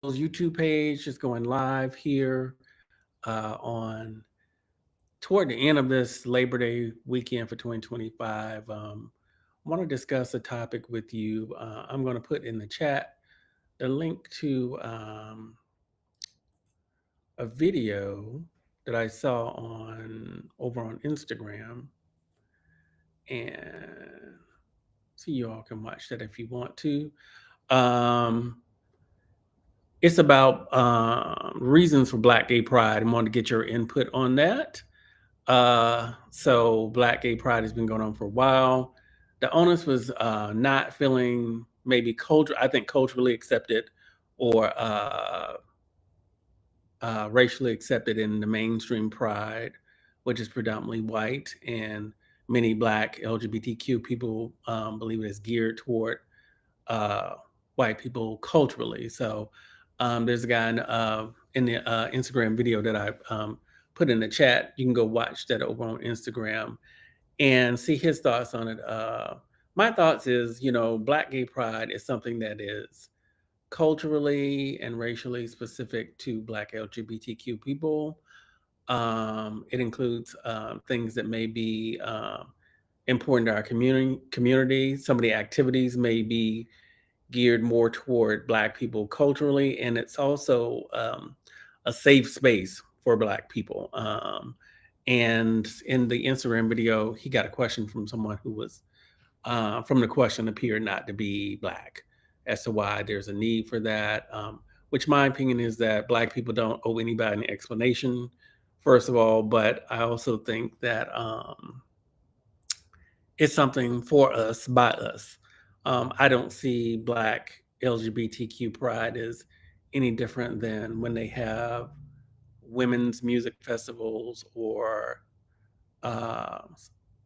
YouTube page is going live here on toward the end of this Labor Day weekend for 2025. I want to discuss a topic with you. I'm going to put in the chat the link to a video that I saw on over on Instagram, and so you all can watch that if you want to. Um, it's about reasons for Black Gay Pride, and want to get your input on that. So Black Gay Pride has been going on for a while. The onus was not feeling maybe I think culturally accepted or racially accepted in the mainstream pride, which is predominantly white, and many Black LGBTQ people believe it is geared toward uh, white people culturally. So there's a guy in the Instagram video that I put in the chat. You can go watch that over on Instagram and see his thoughts on it. My thoughts is, Black gay pride is something that is culturally and racially specific to Black LGBTQ people. It includes things that may be important to our community. Some of the activities may be geared more toward Black people culturally, and it's also a safe space for Black people. And in the Instagram video, he got a question from someone who was, from the question, appeared not to be Black, as to why there's a need for that. Which my opinion is that Black people don't owe anybody an explanation, first of all, but I also think that it's something for us by us. I don't see Black LGBTQ pride as any different than when they have women's music festivals or uh,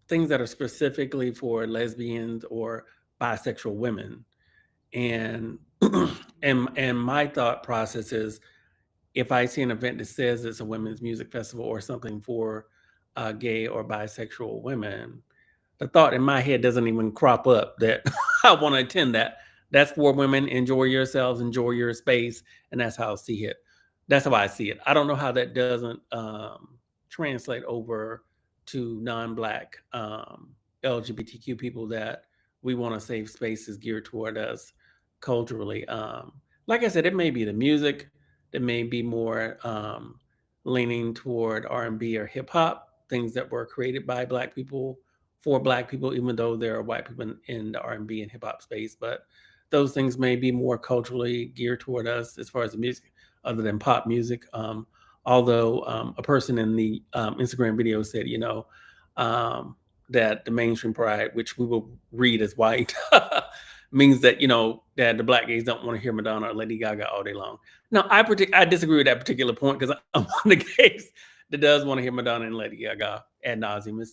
things that are specifically for lesbians or bisexual women. And and my thought process is, if I see an event that says it's a women's music festival or something for gay or bisexual women, the thought in my head doesn't even crop up that I want to attend that. That's for women. Enjoy yourselves, enjoy your space, and that's how I see it. That's how I see it. I don't know how that doesn't translate over to non-Black LGBTQ people, that we want to save spaces geared toward us culturally. Like I said, it may be the music that may be more leaning toward R&B or hip hop, things that were created by Black people for Black people, even though there are white people in the R&B and hip hop space. But those things may be more culturally geared toward us as far as the music, other than pop music. Although a person in the Instagram video said, um, that the mainstream pride, which we will read as white, means that that the Black gays don't want to hear Madonna or Lady Gaga all day long. Now, I disagree with that particular point, because I'm one of the gays that does want to hear Madonna and Lady Gaga ad nauseum.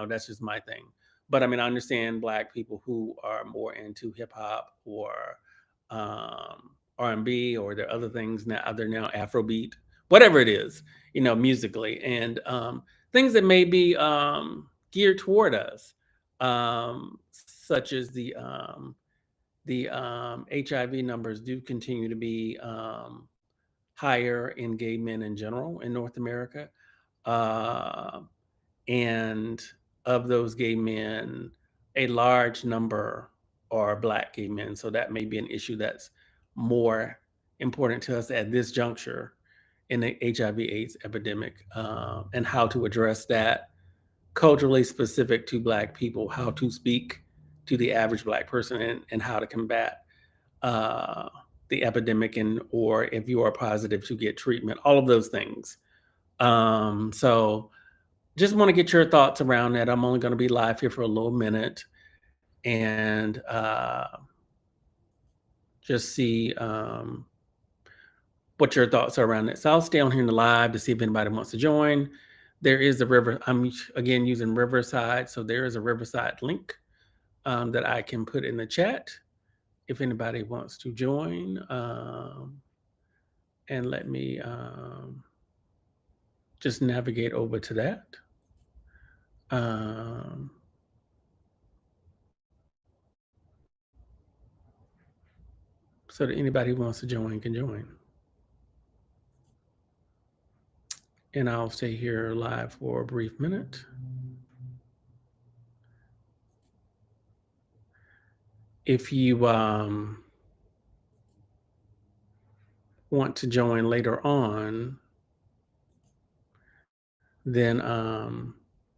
That's just my thing. But I mean, I understand Black people who are more into hip hop or R&B, or there are other things now. They're now Afrobeat, whatever it is, musically, and things that may be geared toward us, such as the HIV numbers do continue to be higher in gay men in general in North America. Uh, and of those gay men, a large number are Black gay men. So that may be an issue that's more important to us at this juncture in the HIV/AIDS epidemic, and how to address that culturally specific to Black people, how to speak to the average Black person, and how to combat uh, the epidemic, and or if you are positive, to get treatment, all of those things. So just want to get your thoughts around that. I'm only going to be live here for a little minute, and just see what your thoughts are around it. So I'll stay on here in the live to see if anybody wants to join. There is the river. I'm again using Riverside, so there is a Riverside link that I can put in the chat if anybody wants to join. And let me just navigate over to that. Um, so that anybody who wants to join can join. And I'll stay here live for a brief minute. If you want to join later on, then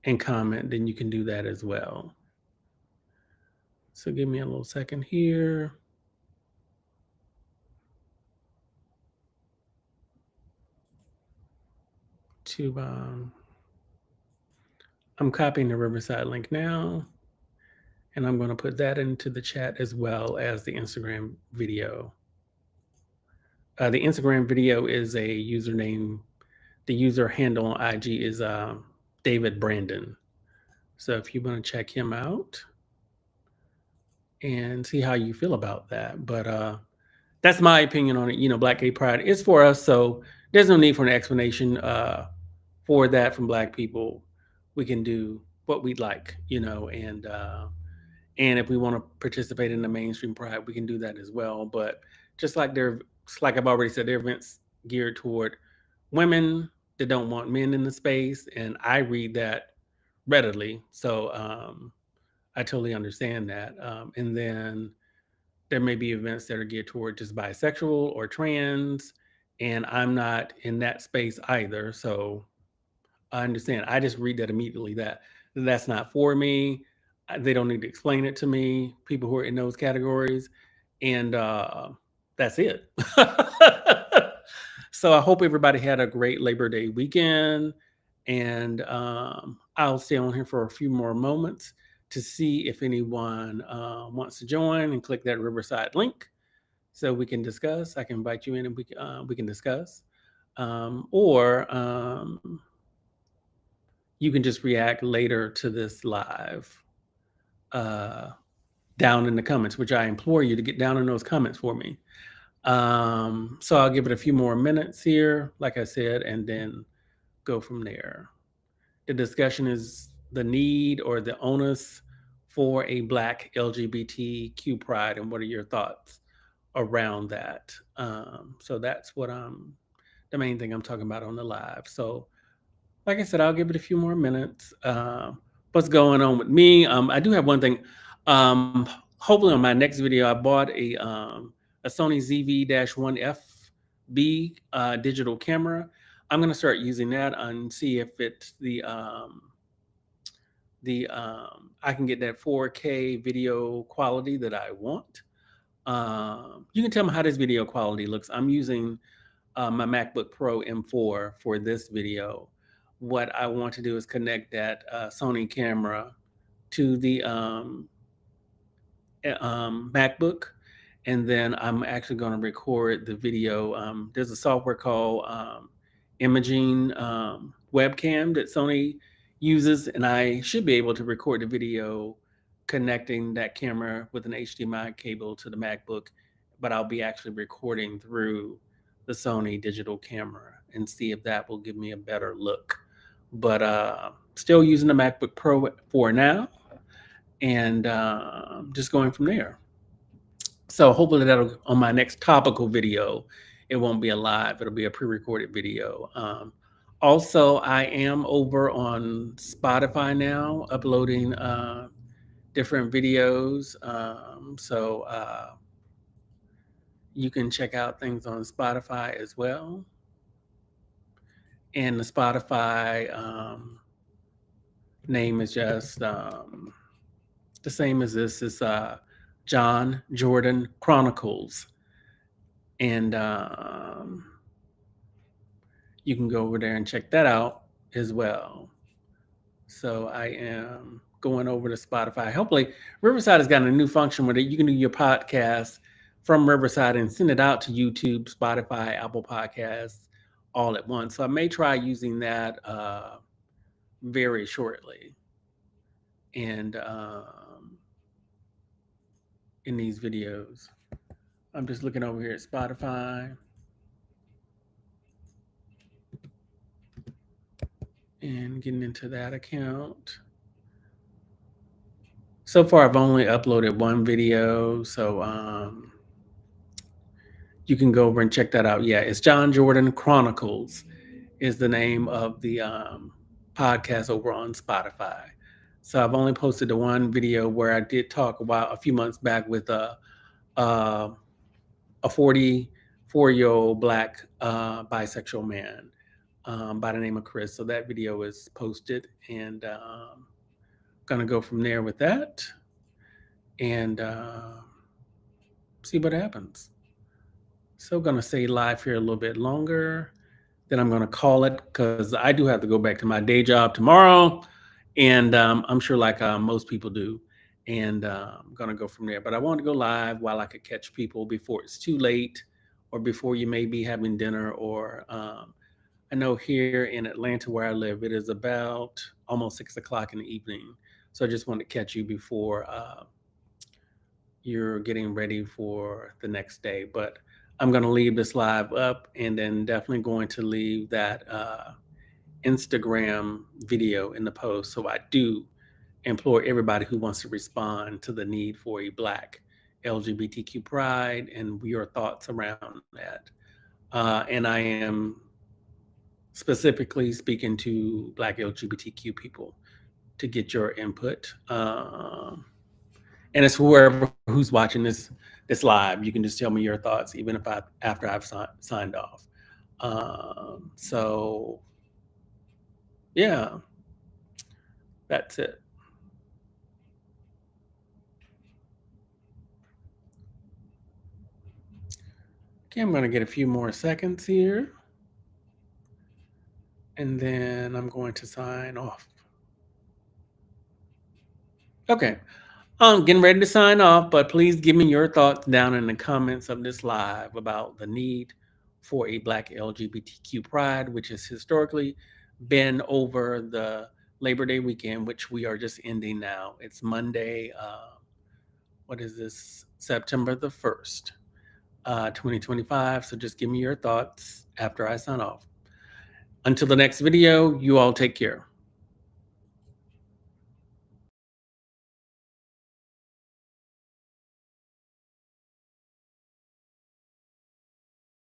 and comment, then you can do that as well. So give me a little second here. To I'm copying the Riverside link now, and I'm going to put that into the chat as well as the Instagram video. The Instagram video is a username. The user handle on IG is David Brandon. So if you want to check him out and see how you feel about that. But that's my opinion on it. You know, Black Gay Pride is for us, so there's no need for an explanation for that from Black people. We can do what we'd like, you know, and if we want to participate in the mainstream pride, we can do that as well. But just like like I've already said, there are events geared toward women that don't want men in the space, and I read that readily. So I totally understand that. And then there may be events that are geared toward just bisexual or trans, and I'm not in that space either. So I understand. I just read that immediately that that's not for me. They don't need to explain it to me. People who are in those categories, and that's it. So I hope everybody had a great Labor Day weekend, and I'll stay on here for a few more moments to see if anyone wants to join and click that Riverside link so we can discuss. I can invite you in and we can discuss, or you can just react later to this live uh, down in the comments, which I implore you to get down in those comments for me. So I'll give it a few more minutes here, like I said, and then go from there. The discussion is the need or the onus for a Black LGBTQ pride, and what are your thoughts around that? So that's what the main thing I'm talking about on the live. So like I said, I'll give it a few more minutes. What's going on with me? I do have one thing. Hopefully, on my next video, I bought a Sony ZV-1FB digital camera. I'm going to start using that and see if it's I can get that 4K video quality that I want. You can tell me how this video quality looks. I'm using my MacBook Pro M4 for this video. What I want to do is connect that Sony camera to the MacBook, and then I'm actually going to record the video. There's a software called Imaging Webcam that Sony uses, and I should be able to record the video connecting that camera with an HDMI cable to the MacBook, but I'll be actually recording through the Sony digital camera and see if that will give me a better look. But still using the MacBook Pro for now, and just going from there. So hopefully that'll, on my next topical video, it won't be a live, it'll be a pre-recorded video. Also, I am over on Spotify now, uploading different videos. So you can check out things on Spotify as well. And the Spotify name is just the same as this. It's John Jordan Chronicles. And you can go over there and check that out as well. So I am going over to Spotify. Hopefully, Riverside has gotten a new function where you can do your podcast from Riverside and send it out to YouTube, Spotify, Apple Podcasts all at once. So I may try using that very shortly. And in these videos, I'm just looking over here at Spotify. And getting into that account. So far, I've only uploaded one video, so you can go over and check that out. Yeah, it's John Jordan Chronicles, is the name of the podcast over on Spotify. So I've only posted the one video where I did talk about a few months back with uh, a 44-year-old black bisexual man by the name of Chris. So that video is posted, and gonna go from there with that, and see what happens. So gonna stay live here a little bit longer. Then I'm gonna call it because I do have to go back to my day job tomorrow, and I'm sure like most people do. And I'm gonna go from there. But I want to go live while I could catch people before it's too late, or before you may be having dinner. Or I know here in Atlanta where I live, it is about almost 6 o'clock in the evening. So I just want to catch you before you're getting ready for the next day. But I'm going to leave this live up, and then definitely going to leave that Instagram video in the post. So I do implore everybody who wants to respond to the need for a Black LGBTQ pride and your thoughts around that. And I am specifically speaking to Black LGBTQ people to get your input. And it's whoever who's watching this live. You can just tell me your thoughts, even if after I've signed off. So yeah, that's it. Okay, I'm gonna get a few more seconds here, and then I'm going to sign off. Okay, I'm getting ready to sign off, but please give me your thoughts down in the comments of this live about the need for a Black LGBTQ pride, which has historically been over the Labor Day weekend, which we are just ending now. It's Monday, what is this, September the 1st, 2025. So just give me your thoughts after I sign off. Until the next video, you all take care.